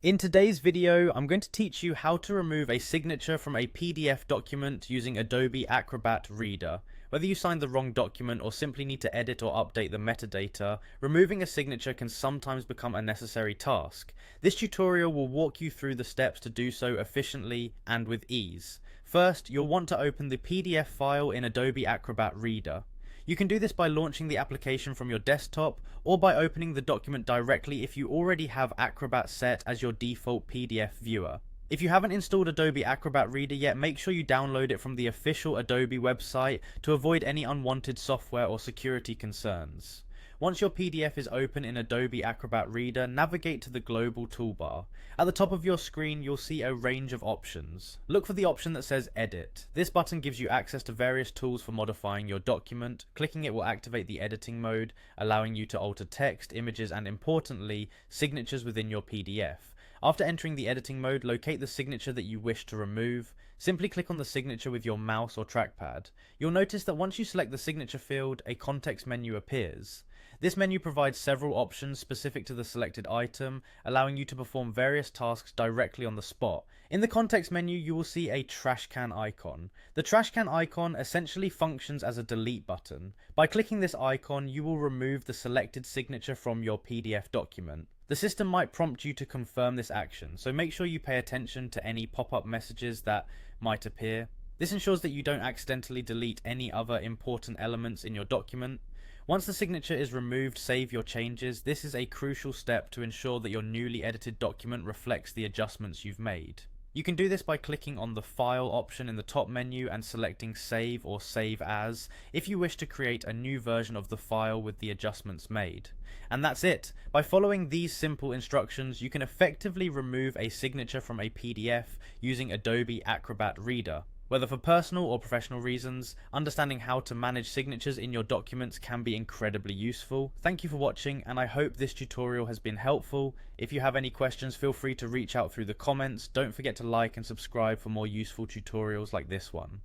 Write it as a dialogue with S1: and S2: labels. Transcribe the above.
S1: In today's video, I'm going to teach you how to remove a signature from a PDF document using Adobe Acrobat Reader. Whether you signed the wrong document or simply need to edit or update the metadata, removing a signature can sometimes become a necessary task. This tutorial will walk you through the steps to do so efficiently and with ease. First, you'll want to open the PDF file in Adobe Acrobat Reader. You can do this by launching the application from your desktop or by opening the document directly if you already have Acrobat set as your default PDF viewer. If you haven't installed Adobe Acrobat Reader yet, make sure you download it from the official Adobe website to avoid any unwanted software or security concerns. Once your PDF is open in Adobe Acrobat Reader, navigate to the global toolbar. At the top of your screen, you'll see a range of options. Look for the option that says Edit. This button gives you access to various tools for modifying your document. Clicking it will activate the editing mode, allowing you to alter text, images, and importantly, signatures within your PDF. After entering the editing mode, locate the signature that you wish to remove. Simply click on the signature with your mouse or trackpad. You'll notice that once you select the signature field, a context menu appears. This menu provides several options specific to the selected item, allowing you to perform various tasks directly on the spot. In the context menu, you will see a trash can icon. The trash can icon essentially functions as a delete button. By clicking this icon, you will remove the selected signature from your PDF document. The system might prompt you to confirm this action, so make sure you pay attention to any pop-up messages that might appear. This ensures that you don't accidentally delete any other important elements in your document. Once the signature is removed, save your changes. This is a crucial step to ensure that your newly edited document reflects the adjustments you've made. You can do this by clicking on the File option in the top menu and selecting Save or Save As if you wish to create a new version of the file with the adjustments made. And that's it. By following these simple instructions, you can effectively remove a signature from a PDF using Adobe Acrobat Reader. Whether for personal or professional reasons, understanding how to manage signatures in your documents can be incredibly useful. Thank you for watching, and I hope this tutorial has been helpful. If you have any questions, feel free to reach out through the comments. Don't forget to like and subscribe for more useful tutorials like this one.